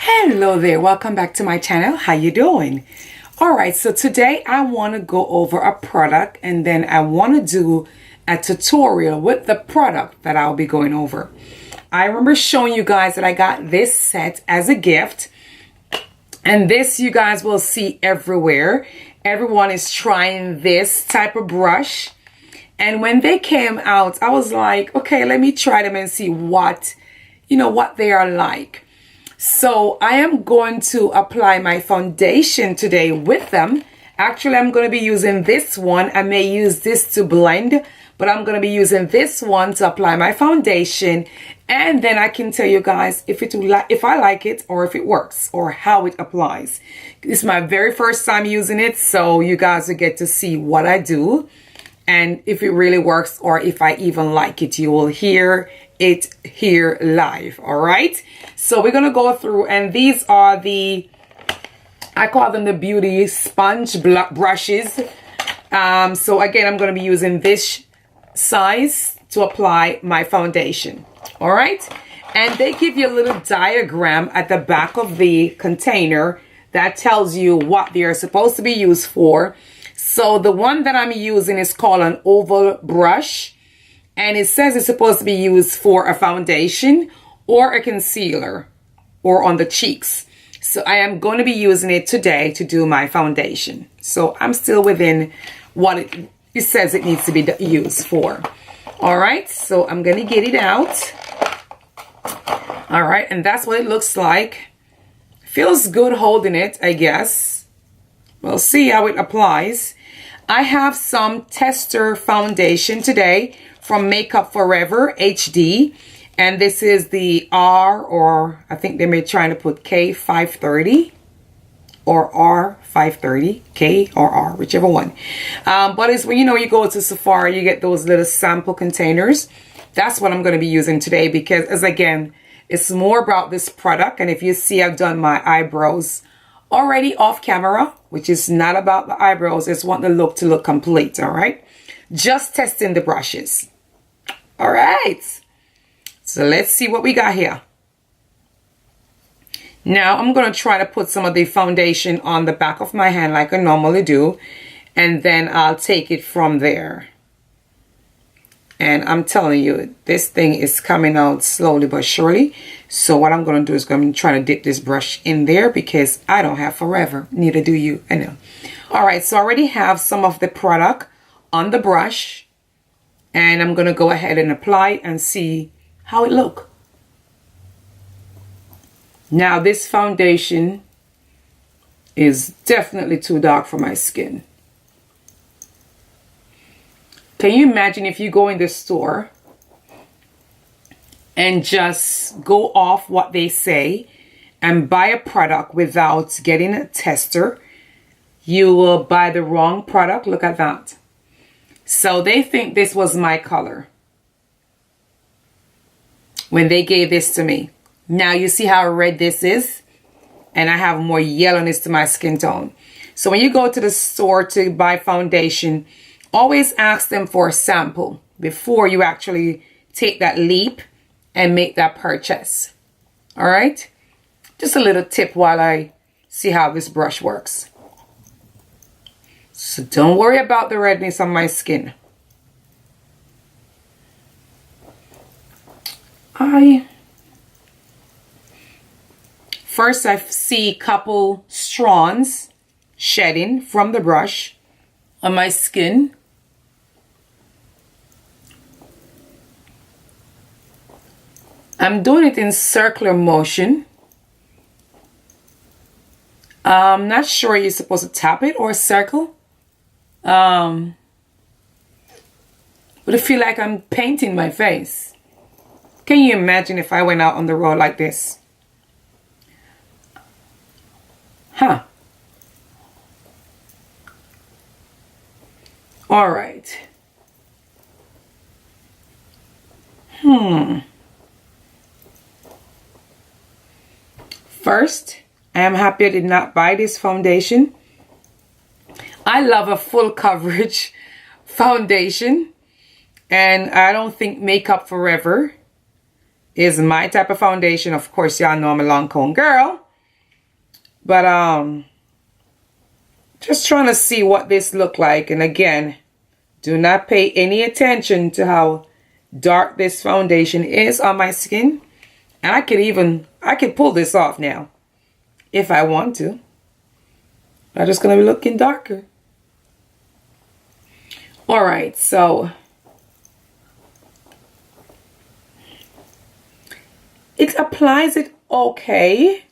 Hello there, welcome back to my channel. How you doing? All right, so today I want to go over a product and then I want to do a tutorial with the product that I'll be going over. I remember showing you guys that I got this set as a gift, and this you guys will see everywhere. Everyone is trying this type of brush, and when they came out I was like, okay, let me try them and see what they are like. So I am going to apply my foundation today with them. Actually, I'm going to be using this one. I may use this to blend, but I'm going to be using this one to apply my foundation. And then I can tell you guys if I like it or if it works or how it applies. This is my very first time using it, so you guys will get to see what I do and if it really works or if I even like it. You will hear it here live. All right, so we're gonna go through, and these are I call them the beauty sponge brushes. So again, I'm gonna be using this size to apply my foundation. All right, and they give you a little diagram at the back of the container that tells you what they are supposed to be used for. So the one that I'm using is called an oval brush, and it says it's supposed to be used for a foundation or a concealer or on the cheeks. So I am going to be using it today to do my foundation. So I'm still within what it says it needs to be used for. All right, so I'm going to get it out. All right, and that's what it looks like. Feels good holding it, I guess. We'll see how it applies. I have some tester foundation today from Makeup Forever HD, and this is the R, or I think they may be trying to put K530 or R530, K or R, whichever one. But it's when you go to Sephora, you get those little sample containers. That's what I'm going to be using today because, as again, it's more about this product. And if you see, I've done my eyebrows already off camera, which is not about the eyebrows. It's want the look to look complete. All right, just testing the brushes. All right, so let's see what we got here. Now I'm going to try to put some of the foundation on the back of my hand like I normally do, and then I'll take it from there. And I'm telling you, this thing is coming out slowly but surely. So what I'm going to do is I'm trying to dip this brush in there because I don't have forever. Neither do you. I know. All right, so I already have some of the product on the brush. And I'm going to go ahead and apply it and see how it look. Now this foundation is definitely too dark for my skin. Can you imagine if you go in the store and just go off what they say and buy a product without getting a tester? You will buy the wrong product. Look at that. So they think this was my color when they gave this to me. Now you see how red this is, and I have more yellowness to my skin tone. So when you go to the store to buy foundation, always ask them for a sample before you actually take that leap and make that purchase. All right, just a little tip while I see how this brush works. So don't worry about the redness on my skin. First I see a couple strands shedding from the brush on my skin. I'm doing it in circular motion. I'm not sure you're supposed to tap it or circle. But I feel like I'm painting my face. Can you imagine if I went out on the road like this? Huh. All right. First, I am happy I did not buy this foundation. I love a full coverage foundation, and I don't think Makeup Forever is my type of foundation. Of course, y'all know I'm a Lancome girl. But just trying to see what this look like. And again, do not pay any attention to how dark this foundation is on my skin. And I could pull this off now if I want to. I'm just going to be looking darker. All right, so it applies it okay.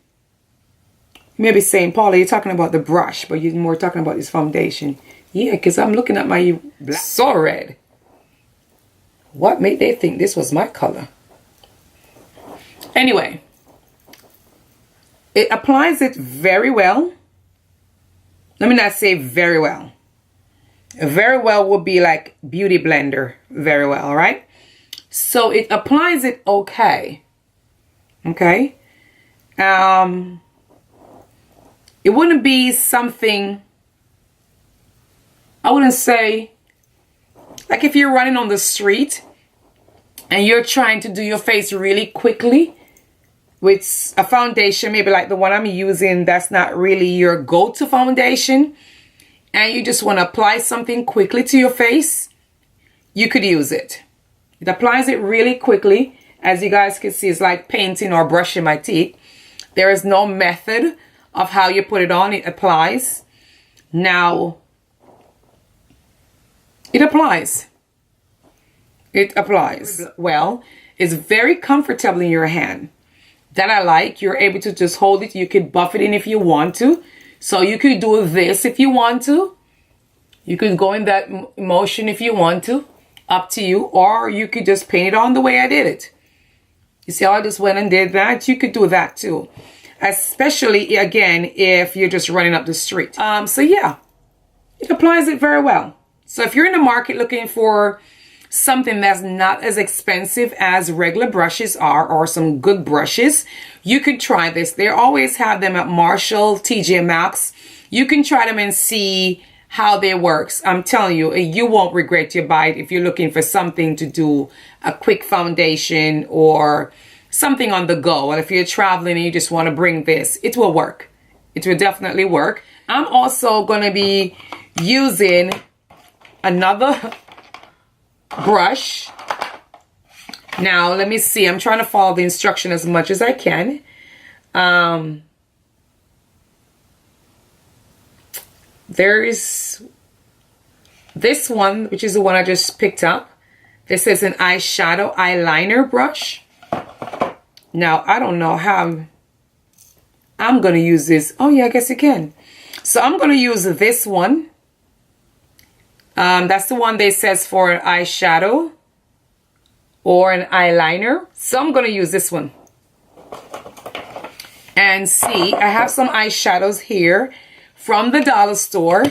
Maybe saying, Paula, you're talking about the brush, but you're more talking about this foundation. Yeah, because I'm looking at my black, so red. What made they think this was my color? Anyway, it applies it very well. Let me not say very well. Very well would be like beauty blender. Very well, all right? So it applies it okay. Okay? It wouldn't be something, I wouldn't say, like if you're running on the street and you're trying to do your face really quickly with a foundation, maybe like the one I'm using, that's not really your go-to foundation, and you just want to apply something quickly to your face, you could use it. It applies it really quickly. As you guys can see, it's like painting or brushing my teeth. There is no method of how you put it on. It applies. Now, it applies. It applies well. It's very comfortable in your hand. That I like. You're able to just hold it. You could buff it in if you want to. So you could do this if you want to. You could go in that motion if you want to. Up to you. Or you could just paint it on the way I did it. You see how I just went and did that? You could do that too. Especially, again, if you're just running up the street. So yeah, it applies it very well. So if you're in the market looking for something that's not as expensive as regular brushes are, or some good brushes, you could try this. They always have them at Marshall, TJ Maxx. You can try them and see how they works. I'm telling you, you won't regret your buy if you're looking for something to do a quick foundation or something on the go. And if you're traveling and you just want to bring this, it will work. It will definitely work. I'm also going to be using another brush. Now, let me see. I'm trying to follow the instruction as much as I can. There is this one, which is the one I just picked up. This is an eyeshadow eyeliner brush. Now, I don't know how I'm going to use this. Oh, yeah, I guess you can. So I'm going to use this one. That's the one that says for an eyeshadow or an eyeliner. So I'm going to use this one. And see, I have some eyeshadows here from the dollar store.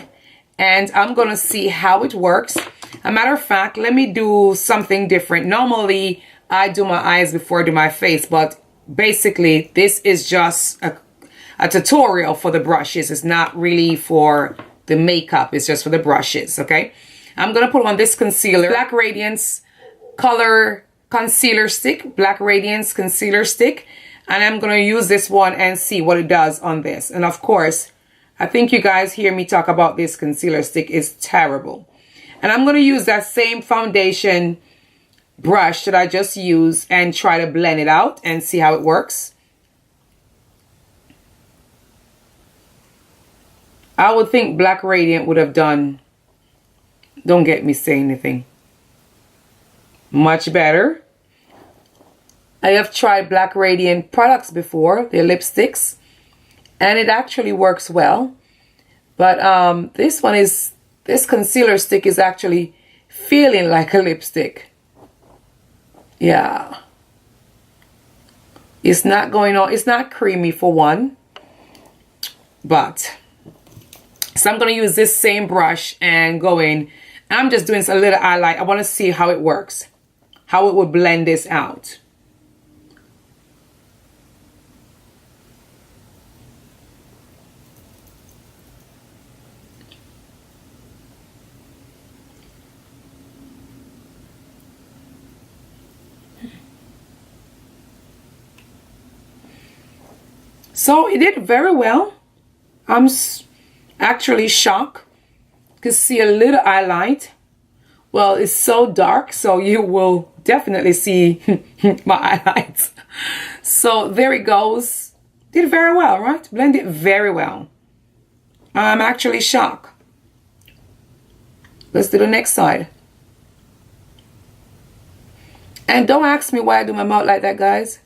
And I'm going to see how it works. A matter of fact, let me do something different. Normally, I do my eyes before I do my face, but basically this is just a tutorial for the brushes. It's not really for the makeup. It's just for the brushes, okay? I'm going to put on this concealer, Black Radiance Color Concealer Stick, Black Radiance Concealer Stick, and I'm going to use this one and see what it does on this. And of course, I think you guys hear me talk about this concealer stick is terrible. And I'm going to use that same foundation brush that I just used and try to blend it out and see how it works. I would think Black Radiant would have done, don't get me saying anything, much better. I have tried Black Radiant products before, their lipsticks, and it actually works well. But this concealer stick is actually feeling like a lipstick. Yeah. It's not going on, it's not creamy for one. But, so I'm going to use this same brush and go in. I'm just doing a little highlight. I want to see how it works. How it would blend this out. So it did very well. I'm actually shocked. You can see a little highlight. Well, it's so dark, so you will definitely see my highlights. So there it goes. Did very well, right? Blended very well. I'm actually shocked. Let's do the next side. And don't ask me why I do my mouth like that, guys.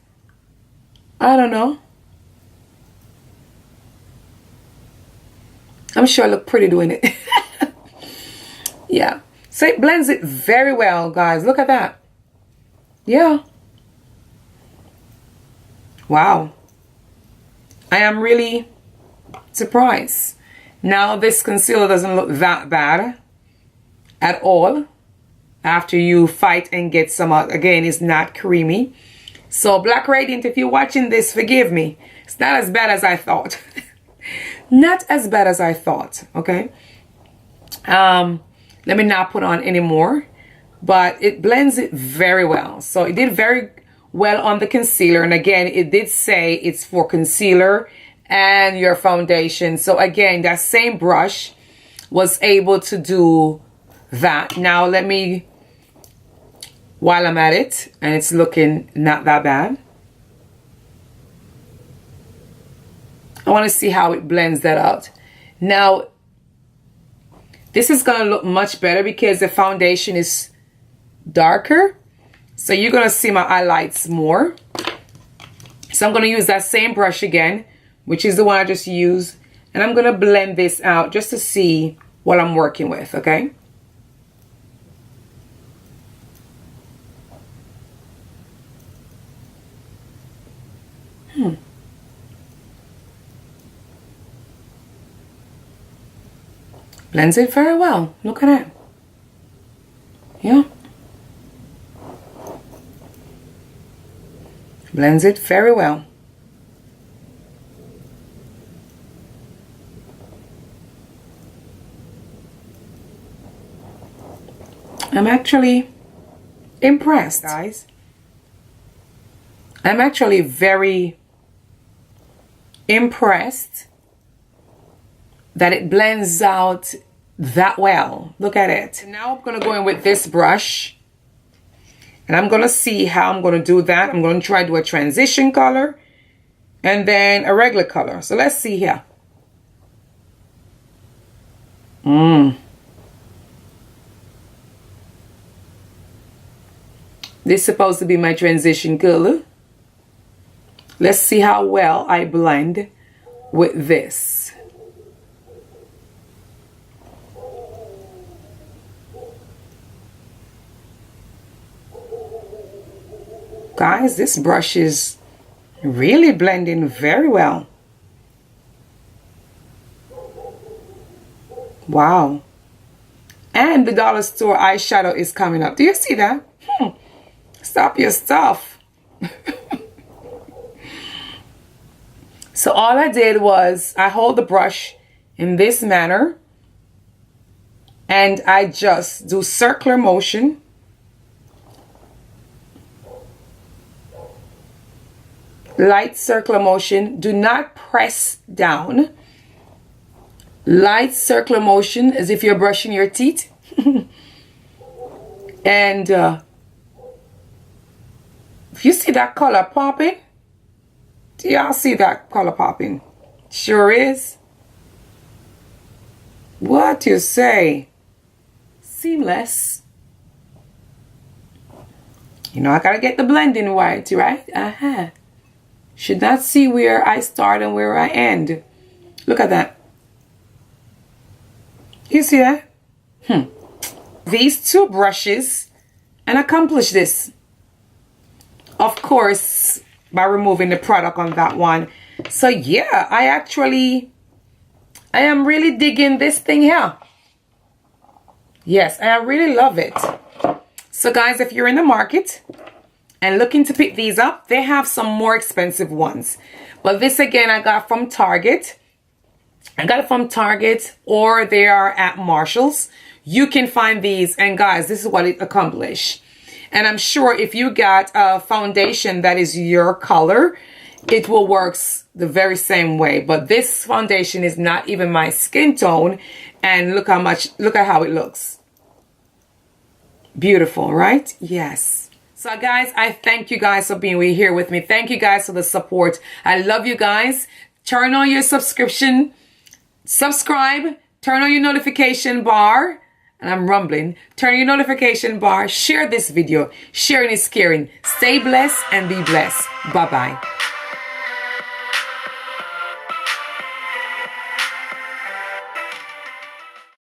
I don't know. I'm sure I look pretty doing it. Yeah. So it blends it very well, guys. Look at that. Yeah. Wow. I am really surprised. Now this concealer doesn't look that bad at all. After you fight and get some out. Again, it's not creamy. So Black Radiant, if you're watching this, forgive me. It's not as bad as I thought. Not as bad as I thought. Okay. Let me not put on any more. But it blends it very well. So it did very well on the concealer. And again, it did say it's for concealer and your foundation. So again, that same brush was able to do that. Now let me, while I'm at it, and it's looking not that bad, I want to see how it blends that out. Now, this is going to look much better because the foundation is darker. So you're going to see my highlights more. So I'm going to use that same brush again, which is the one I just used. And I'm going to blend this out just to see what I'm working with, okay? Blends it very well. Look at that. Yeah. Blends it very well. I'm actually impressed, guys. I'm actually very impressed that it blends out that well. Look at it. Now I'm going to go in with this brush. And I'm going to see how I'm going to do that. I'm going to try to do a transition color. And then a regular color. So let's see here. This is supposed to be my transition color. Let's see how well I blend with this. Guys, this brush is really blending very well. Wow. And the dollar store eyeshadow is coming up. Do you see that? Stop your stuff. So all I did was I hold the brush in this manner and I just do circular motion. Light circular motion. Do not press down. Light circular motion as if you're brushing your teeth. And if you see that color popping, do y'all see that color popping? Sure is. What you say? Seamless. You know, I gotta get the blending right, right? Should not see where I start and where I end. Look at that. You see that? These two brushes and accomplish this. Of course, by removing the product on that one. So yeah, I am really digging this thing here. Yes, I really love it. So guys, if you're in the market and looking to pick these up, they have some more expensive ones. But this again, I got from Target. I got it from Target, or they are at Marshall's. You can find these, and guys, this is what it accomplished. And I'm sure if you got a foundation that is your color, it will work the very same way. But this foundation is not even my skin tone, and look at how it looks. Beautiful, right? Yes. So guys, I thank you guys for being here with me. Thank you guys for the support. I love you guys. Turn on your subscription, subscribe, turn on your notification bar, and I'm rumbling. Turn on your notification bar, share this video. Sharing is caring. Stay blessed and be blessed. Bye-bye.